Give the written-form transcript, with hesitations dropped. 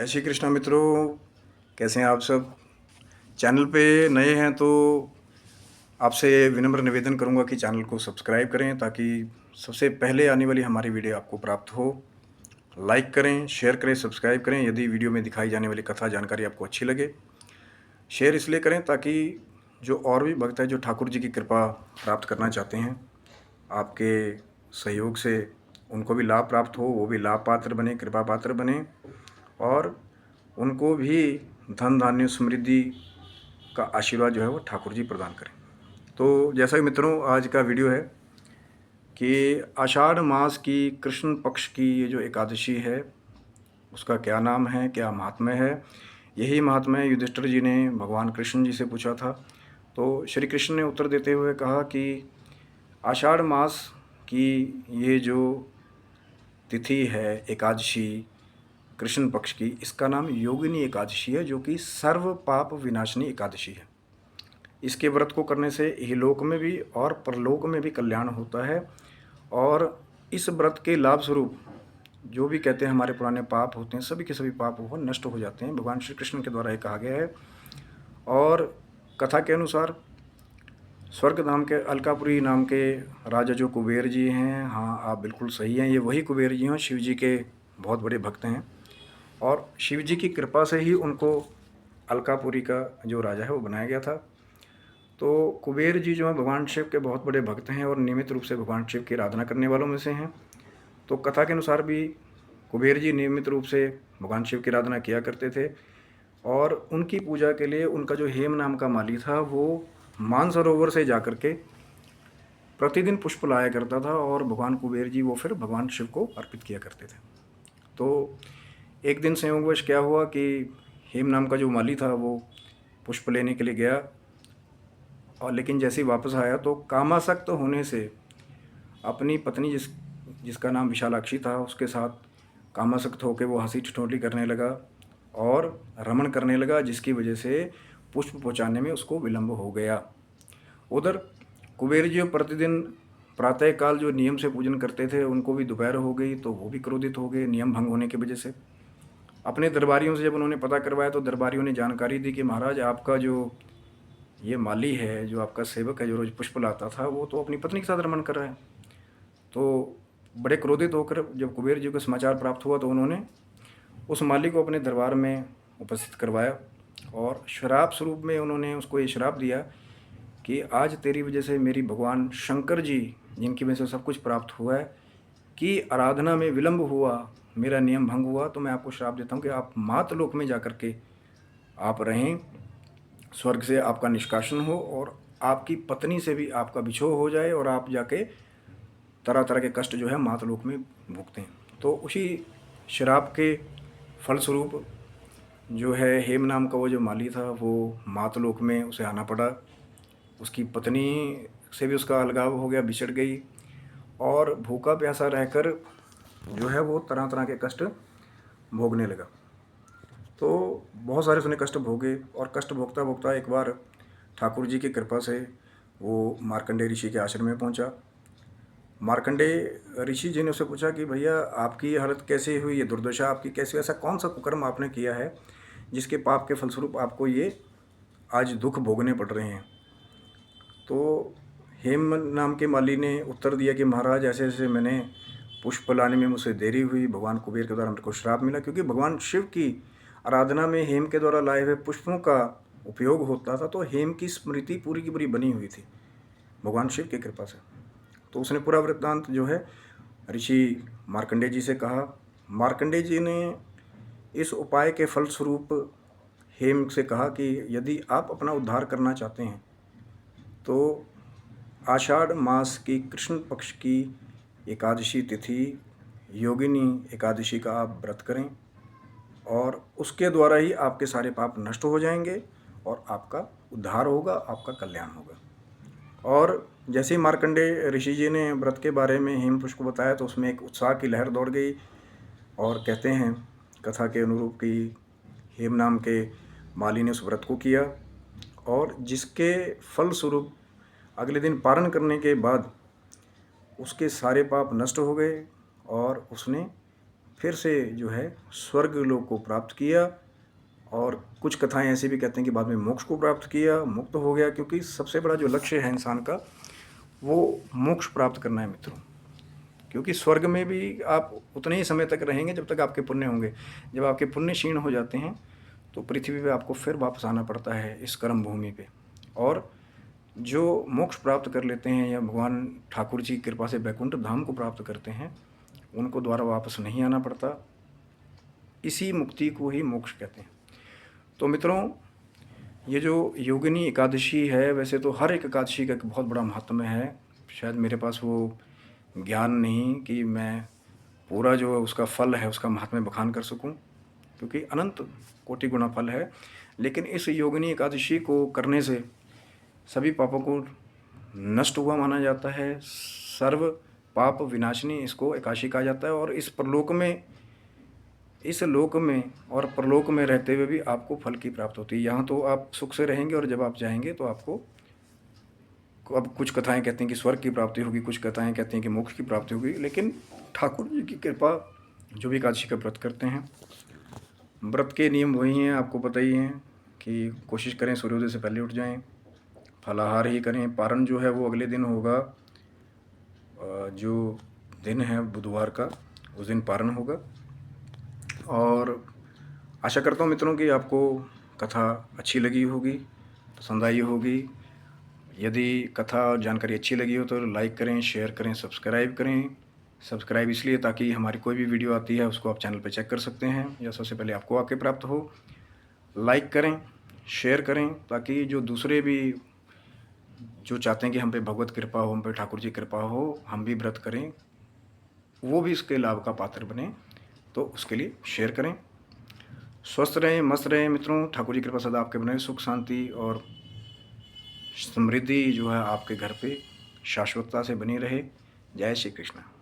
जय श्री कृष्ण मित्रों, कैसे हैं आप सब। चैनल पे नए हैं तो आपसे विनम्र निवेदन करूंगा कि चैनल को सब्सक्राइब करें ताकि सबसे पहले आने वाली हमारी वीडियो आपको प्राप्त हो। लाइक करें, शेयर करें, सब्सक्राइब करें। यदि वीडियो में दिखाई जाने वाली कथा जानकारी आपको अच्छी लगे, शेयर इसलिए करें ताकि जो और भी भक्त हैं जो ठाकुर जी की कृपा प्राप्त करना चाहते हैं, आपके सहयोग से उनको भी लाभ प्राप्त हो, वो भी लाभ पात्र बने, कृपा पात्र बने और उनको भी धन धान्य समृद्धि का आशीर्वाद जो है वो ठाकुर जी प्रदान करें। तो जैसा कि मित्रों आज का वीडियो है कि आषाढ़ मास की कृष्ण पक्ष की ये जो एकादशी है उसका क्या नाम है, क्या महात्म्य है। यही महात्म्य युधिष्ठिर जी ने भगवान कृष्ण जी से पूछा था। तो श्री कृष्ण ने उत्तर देते हुए कहा कि आषाढ़ मास की ये जो तिथि है एकादशी कृष्ण पक्ष की, इसका नाम योगिनी एकादशी है, जो कि सर्व पाप विनाशिनी एकादशी है। इसके व्रत को करने से इहलोक में भी और परलोक में भी कल्याण होता है और इस व्रत के लाभ स्वरूप जो भी कहते हैं हमारे पुराने पाप होते हैं, सभी के सभी पाप वो नष्ट हो जाते हैं। भगवान श्री कृष्ण के द्वारा ये कहा गया है। और कथा के अनुसार स्वर्ग धाम के अलकापुरी नाम के राजा जो कुबेर जी हैं, हाँ आप बिल्कुल सही हैं, ये वही कुबेर जी हैं, शिव जी के बहुत बड़े भक्त हैं और शिव जी की कृपा से ही उनको अलकापुरी का जो राजा है वो बनाया गया था। तो कुबेर जी जो हैं भगवान शिव के बहुत बड़े भक्त हैं और नियमित रूप से भगवान शिव की आराधना करने वालों में से हैं। तो कथा के अनुसार भी कुबेर जी नियमित रूप से भगवान शिव की आराधना किया करते थे और उनकी पूजा के लिए उनका जो हेम नाम का माली था वो मानसरोवर से जाकर के प्रतिदिन पुष्प लाया करता था और भगवान कुबेर जी वो फिर भगवान शिव को अर्पित किया करते थे। तो एक दिन संयोगवश क्या हुआ कि हेम नाम का जो माली था वो पुष्प लेने के लिए गया और लेकिन जैसे ही वापस आया तो कामासक्त होने से अपनी पत्नी जिसका नाम विशालाक्षी था उसके साथ कामासक्त होकर वो हंसी ठिठोली करने लगा और रमण करने लगा, जिसकी वजह से पुष्प पहुंचाने में उसको विलंब हो गया। उधर कुबेर जी प्रतिदिन प्रातःकाल जो नियम से पूजन करते थे उनको भी दोपहर हो गई तो वो भी क्रोधित हो गए नियम भंग होने की वजह से। अपने दरबारियों से जब उन्होंने पता करवाया तो दरबारियों ने जानकारी दी कि महाराज आपका जो ये माली है, जो आपका सेवक है जो रोज़ पुष्प लाता था, वो तो अपनी पत्नी के साथ रमण कर रहा है। तो बड़े क्रोधित होकर जब कुबेर जी को समाचार प्राप्त हुआ तो उन्होंने उस माली को अपने दरबार में उपस्थित करवाया और श्राप स्वरूप में उन्होंने उसको ये श्राप दिया कि आज तेरी वजह से मेरी भगवान शंकर जी, जिनकी वजह से सब कुछ प्राप्त हुआ है, की आराधना में विलंब हुआ, मेरा नियम भंग हुआ, तो मैं आपको श्राप देता हूँ कि आप मातलोक में जाकर के आप रहें, स्वर्ग से आपका निष्कासन हो और आपकी पत्नी से भी आपका बिछोह हो जाए और आप जाके तरह तरह के कष्ट जो है मातलोक में भुगतें। तो उसी श्राप के फलस्वरूप जो है हेम नाम का वो जो माली था वो मातलोक में उसे आना पड़ा। उसकी पत्नी से भी उसका अलगाव हो गया, बिछड़ गई और भूखा प्यासा रहकर जो है वो तरह तरह के कष्ट भोगने लगा। तो बहुत सारे उसने कष्ट भोगे और कष्ट भोगता भोगता एक बार ठाकुर जी की कृपा से वो मार्कंडेय ऋषि के आश्रम में पहुंचा। मार्कंडेय ऋषि जी ने उससे पूछा कि भैया आपकी हालत कैसे हुई, ये दुर्दशा आपकी कैसे, ऐसा कौन सा कुकर्म आपने किया है जिसके पाप के फलस्वरूप आपको ये आज दुख भोगने पड़ रहे हैं। तो हेम नाम के माली ने उत्तर दिया कि महाराज ऐसे ऐसे मैंने पुष्प लाने में मुझसे देरी हुई, भगवान कुबेर के द्वारा मेरे को श्राप मिला, क्योंकि भगवान शिव की आराधना में हेम के द्वारा लाए हुए पुष्पों का उपयोग होता था। तो हेम की स्मृति पूरी की पूरी बनी हुई थी भगवान शिव की कृपा से। तो उसने पूरा वृत्तांत जो है ऋषि मार्कंडेय जी से कहा। मार्कंडेय जी ने इस उपाय के फलस्वरूप हेम से कहा कि यदि आप अपना उद्धार करना चाहते हैं तो आषाढ़ मास की कृष्ण पक्ष की एकादशी तिथि योगिनी एकादशी का आप व्रत करें और उसके द्वारा ही आपके सारे पाप नष्ट हो जाएंगे और आपका उद्धार होगा, आपका कल्याण होगा। और जैसे ही मार्कंडेय ऋषि जी ने व्रत के बारे में हेमपुष्प को बताया तो उसमें एक उत्साह की लहर दौड़ गई और कहते हैं कथा के अनुरूप कि हेम नाम के माली ने उस व्रत को किया और जिसके फलस्वरूप अगले दिन पारण करने के बाद उसके सारे पाप नष्ट हो गए और उसने फिर से जो है स्वर्ग लोक को प्राप्त किया। और कुछ कथाएं ऐसी भी कहते हैं कि बाद में मोक्ष को प्राप्त किया, मुक्त हो गया, क्योंकि सबसे बड़ा जो लक्ष्य है इंसान का वो मोक्ष प्राप्त करना है मित्रों। क्योंकि स्वर्ग में भी आप उतने ही समय तक रहेंगे जब तक आपके पुण्य होंगे। जब आपके पुण्य क्षीण हो जाते हैं तो पृथ्वी पे आपको फिर वापस आना पड़ता है इस कर्म भूमि पे। और जो मोक्ष प्राप्त कर लेते हैं या भगवान ठाकुर जी की कृपा से वैकुंठ धाम को प्राप्त करते हैं, उनको द्वारा वापस नहीं आना पड़ता। इसी मुक्ति को ही मोक्ष कहते हैं। तो मित्रों, ये जो योगिनी एकादशी है, वैसे तो हर एक एकादशी का एक बहुत बड़ा महात्म्य है। शायद मेरे पास वो ज्ञान नहीं कि मैं पूरा जो उसका फल है उसका महात्म्य बखान कर सकूं, क्योंकि अनंत कोटि गुना फल है। लेकिन इस योगिनी एकादशी को करने से सभी पापों को नष्ट हुआ माना जाता है। सर्व पाप विनाशिनी इसको एकादशी कहा जाता है। और इस लोक में और परलोक में रहते हुए भी आपको फल की प्राप्त होती है। यहाँ तो आप सुख से रहेंगे और जब आप जाएंगे तो आपको, अब कुछ कथाएं कहती हैं कि स्वर्ग की प्राप्ति होगी, कुछ कथाएं कहती हैं कि मोक्ष की प्राप्ति होगी। लेकिन ठाकुर जी की कृपा, जो भी एकादशी का व्रत करते हैं, व्रत के नियम वही हैं, आपको पता ही हैं कि कोशिश करें सूर्योदय से पहले उठ जाएं, फलाहार ही करें। पारण जो है वो अगले दिन होगा, जो दिन है बुधवार का, उस दिन पारण होगा। और आशा करता हूँ मित्रों कि आपको कथा अच्छी लगी होगी, पसंद आई होगी। यदि कथा और जानकारी अच्छी लगी हो तो लाइक करें, शेयर करें, सब्सक्राइब करें। सब्सक्राइब इसलिए ताकि हमारी कोई भी वीडियो आती है उसको आप चैनल पे चेक कर सकते हैं या सबसे पहले आपको आके प्राप्त हो। लाइक करें, शेयर करें, ताकि जो दूसरे भी जो चाहते हैं कि हम पे भगवत कृपा हो, हम पे ठाकुर जी कृपा हो, हम भी व्रत करें, वो भी इसके लाभ का पात्र बने। तो उसके लिए शेयर करें। स्वस्थ रहें, मस्त रहें मित्रों। ठाकुर जी कृपा सदा आपके बने, सुख शांति और समृद्धि जो है आपके घर पे शाश्वतता से बनी रहे। जय श्री कृष्ण।